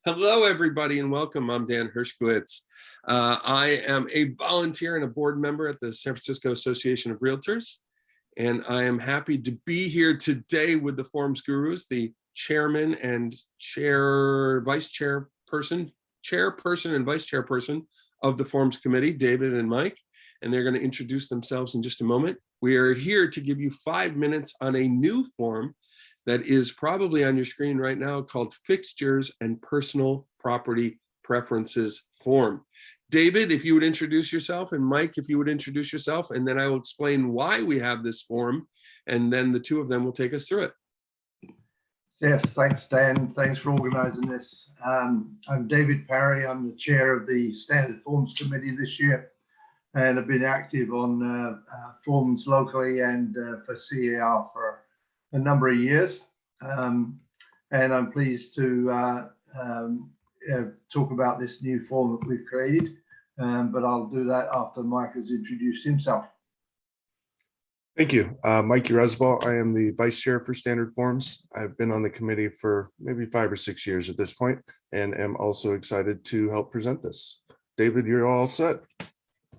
Hello, everybody, and welcome. I'm Dan Hershkowitz. I am a volunteer and a board member at the San Francisco Association of Realtors, and I am happy to be here today with the Forms Gurus, the chairman and chairperson and vice chairperson of the Forms Committee, David and Mike, and they're going to introduce themselves in just a moment. We are here to give you 5 minutes on a new form that is probably on your screen right now called Fixtures and Personal Property Preferences Form. David, if you would introduce yourself, and Mike, if you would introduce yourself, and then I will explain why we have this form, and then the two of them will take us through it. Yes, thanks, Dan. Thanks for organizing this. I'm David Parry. I'm the chair of the Standard Forms Committee this year, and I've been active on forms locally and for CAR for a number of years. And I'm pleased to talk about this new form that we've created, but I'll do that after Mike has introduced himself. Thank you. Mike Yrazabal. I am the vice chair for Standard Forms. I've been on the committee for maybe 5 or 6 years at this point, and am also excited to help present this. David, you're all set.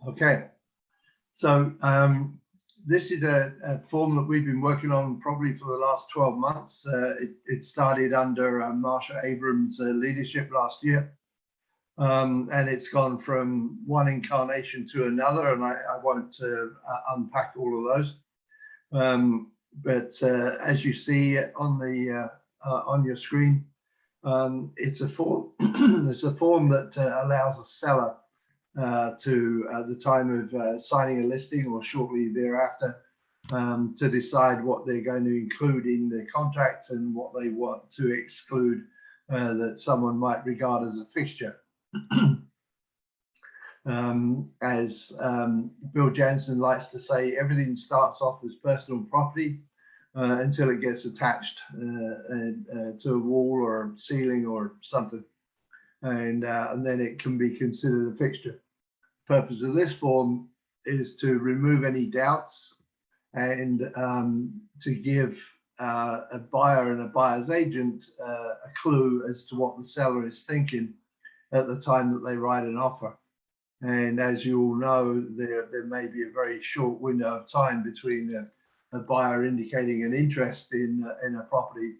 Okay. So this is a form that we've been working on probably for the last 12 months. It started under Marsha Abrams' leadership last year. And it's gone from one incarnation to another, and I won't unpack all of those. But as you see on your screen, it's a form. It's a form that allows a seller to at the time of signing a listing or shortly thereafter to decide what they're going to include in the contract and what they want to exclude that someone might regard as a fixture. As Bill Jansen likes to say, everything starts off as personal property until it gets attached to a wall or a ceiling or something, and then it can be considered a fixture. The purpose of this form is to remove any doubts and to give a buyer and a buyer's agent a clue as to what the seller is thinking at the time that they write an offer. And as you all know, there may be a very short window of time between a buyer indicating an interest in a property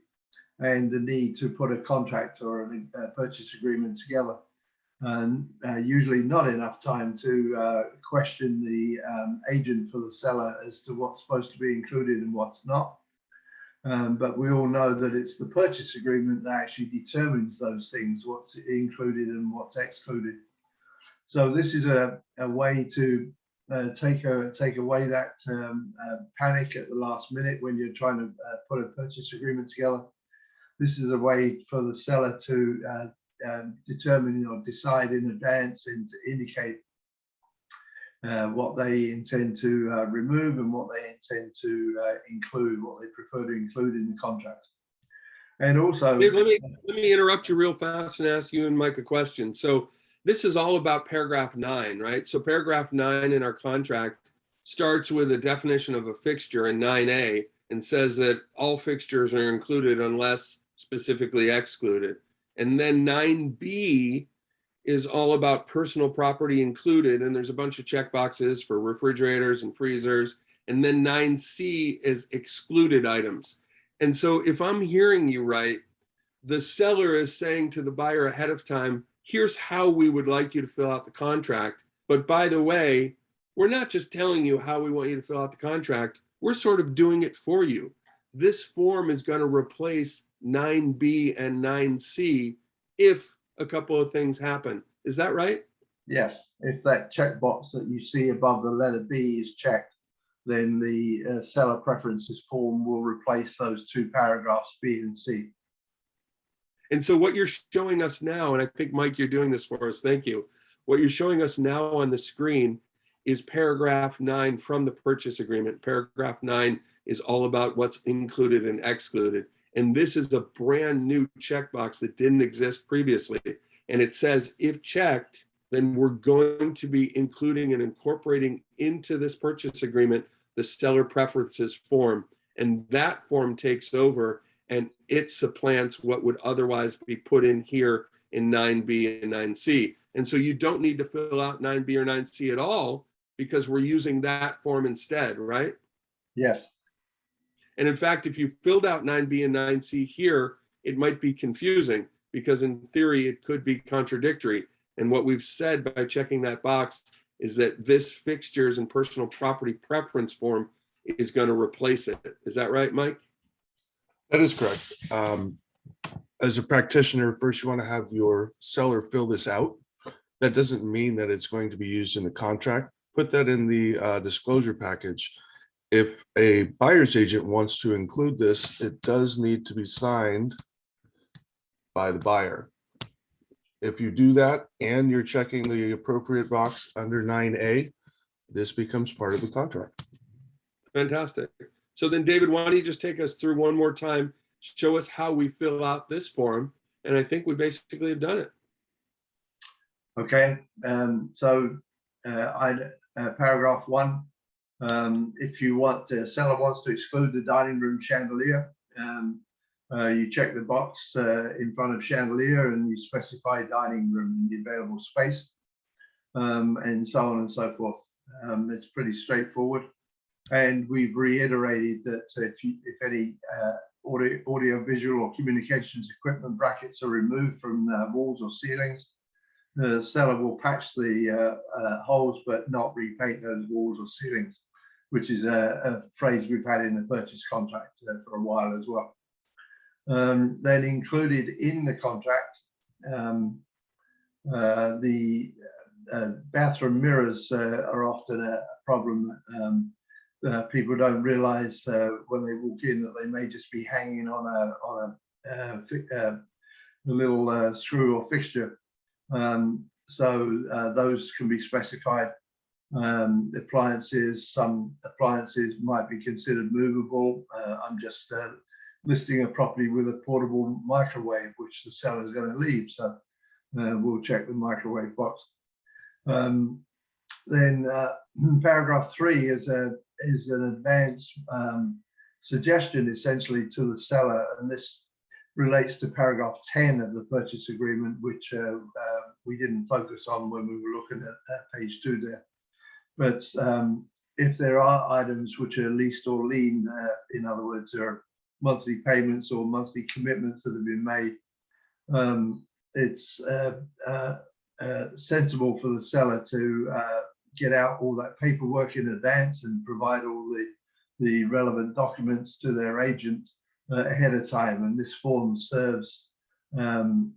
and the need to put a contract or a purchase agreement together. And usually not enough time to question the agent for the seller as to what's supposed to be included and what's not. But we all know that it's the purchase agreement that actually determines those things, what's included and what's excluded. So this is a way to take away that panic at the last minute when you're trying to put a purchase agreement together. This is a way for the seller to determine or decide in advance and to indicate what they intend to remove and what they intend to include, what they prefer to include in the contract. And also, Dave, let me interrupt you real fast and ask you and Mike a question. So this is all about paragraph 9, right? So paragraph 9 in our contract starts with a definition of a fixture in 9A and says that all fixtures are included unless specifically excluded. And then 9B is all about personal property included, and there's a bunch of check boxes for refrigerators and freezers. And then 9C is excluded items. And so if I'm hearing you right, the seller is saying to the buyer ahead of time, here's how we would like you to fill out the contract. But by the way, we're not just telling you how we want you to fill out the contract, we're sort of doing it for you. This form is going to replace 9B and 9C if a couple of things happen. Is that right? Yes. If that checkbox that you see above the letter B is checked, then the seller preferences form will replace those two paragraphs, B and C. And so what you're showing us now, and I think, Mike, you're doing this for us, thank you. What you're showing us now on the screen is paragraph 9 from the purchase agreement. Paragraph 9 is all about what's included and excluded. And this is a brand new checkbox that didn't exist previously. And it says, if checked, then we're going to be including and incorporating into this purchase agreement the seller preferences form. And that form takes over and it supplants what would otherwise be put in here in 9B and 9C. And so you don't need to fill out 9B or 9C at all because we're using that form instead, right? Yes. And in fact, if you filled out 9B and 9C here, it might be confusing because in theory, it could be contradictory. And what we've said by checking that box is that this fixtures and personal property preference form is going to replace it. Is that right, Mike? That is correct. As a practitioner, first you want to have your seller fill this out. That doesn't mean that it's going to be used in the contract. Put that in the disclosure package. If a buyer's agent wants to include this, it does need to be signed by the buyer. If you do that and you're checking the appropriate box under 9A, this becomes part of the contract. Fantastic. So then, David, why don't you just take us through one more time, show us how we fill out this form, and I think we basically have done it. Okay. Paragraph 1. If you want, the seller wants to exclude the dining room chandelier, you check the box in front of chandelier and you specify dining room in the available space, and so on and so forth. It's pretty straightforward. And we've reiterated that if any audio, visual or communications equipment brackets are removed from walls or ceilings, the seller will patch the holes but not repaint those walls or ceilings, which is a phrase we've had in the purchase contract for a while as well. Then included in the contract, the bathroom mirrors are often a problem. People don't realize when they walk in that they may just be hanging on a little screw or fixture. So those can be specified. Appliances, some appliances might be considered movable. I'm just listing a property with a portable microwave, which the seller is going to leave. So we'll check the microwave box. Then paragraph 3 is an advance suggestion essentially to the seller, and this relates to paragraph 10 of the purchase agreement, which we didn't focus on when we were looking at page 2 there. But if there are items which are leased or lien, in other words, there are monthly payments or monthly commitments that have been made, it's sensible for the seller to get out all that paperwork in advance and provide all the relevant documents to their agent ahead of time. And this form serves to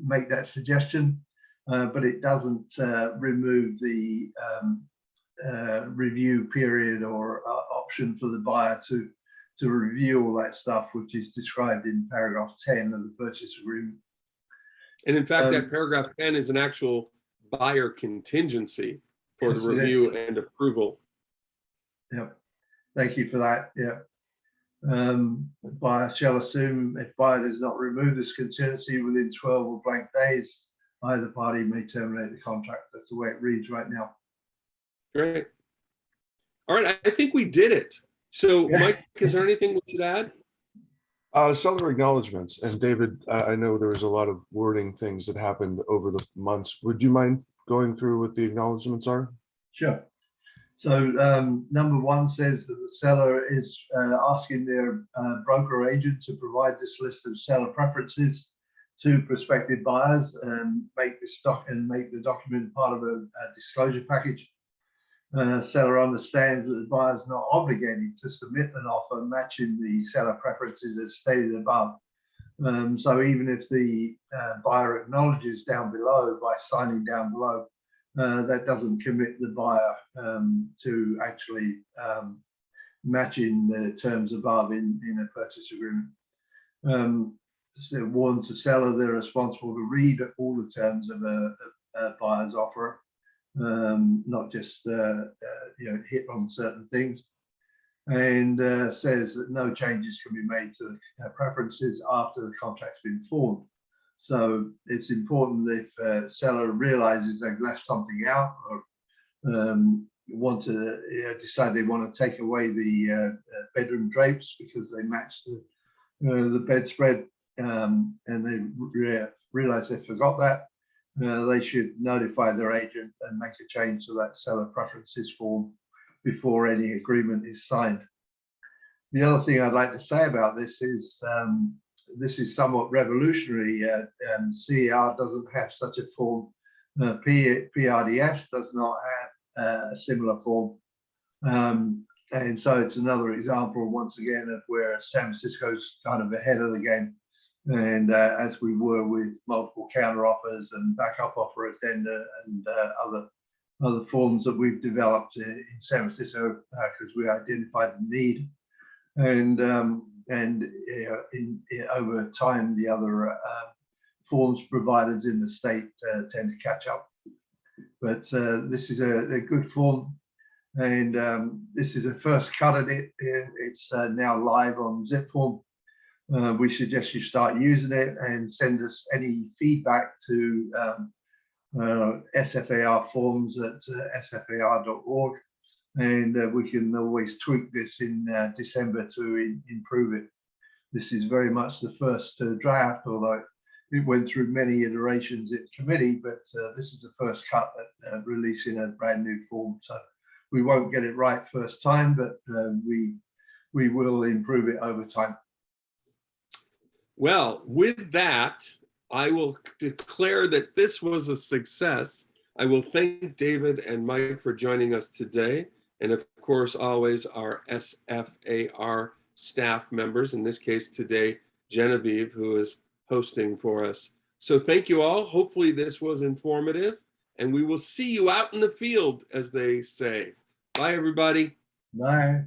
make that suggestion, but it doesn't remove the review period or option for the buyer to review all that stuff, which is described in paragraph 10 of the purchase agreement. And in fact, that paragraph 10 is an actual buyer contingency for the review and approval. Yep. Thank you for that. Yeah. Buyer shall assume if buyer does not remove this contingency within 12 or blank days, either party may terminate the contract. That's the way it reads right now. Great. All right, I think we did it. So, yeah. Mike, is there anything we should add? Seller acknowledgements. And David, I know there was a lot of wording things that happened over the months. Would you mind going through what the acknowledgements are? Sure. So number 1 says that the seller is asking their broker or agent to provide this list of seller preferences to prospective buyers and make the document part of a disclosure package. Seller understands that the buyer is not obligated to submit an offer matching the seller preferences as stated above. So even if the buyer acknowledges down below by signing down below, that doesn't commit the buyer to actually matching the terms above in a purchase agreement. So it warns the seller they're responsible to read all the terms of a buyer's offer, not just hit on certain things, and says that no changes can be made to the preferences after the contract's been formed. So it's important that if a seller realizes they've left something out or want to decide they want to take away the bedroom drapes because they match the bedspread, and they realize they forgot that, they should notify their agent and make a change to that seller preferences form before any agreement is signed. The other thing I'd like to say about this is somewhat revolutionary. CER doesn't have such a form. PRDS does not have a similar form. And so it's another example, once again, of where San Francisco's kind of ahead of the game. And as we were with multiple counter offers and backup offer addenda and other forms that we've developed in San Francisco because we identified the need. And over time, the other forms providers in the state tend to catch up. But this is a good form. And this is a first cut at it. It's now live on ZipForm. We suggest you start using it and send us any feedback to SFAR forms at sfar.org. And we can always tweak this in December to improve it. This is very much the first draft, although it went through many iterations in committee, but this is the first cut at releasing a brand new form. So we won't get it right first time, but we will improve it over time. Well, with that, I will declare that this was a success. I will thank David and Mike for joining us today. And of course, always our SFAR staff members, in this case today, Genevieve, who is hosting for us. So thank you all. Hopefully this was informative, and we will see you out in the field, as they say. Bye, everybody. Bye.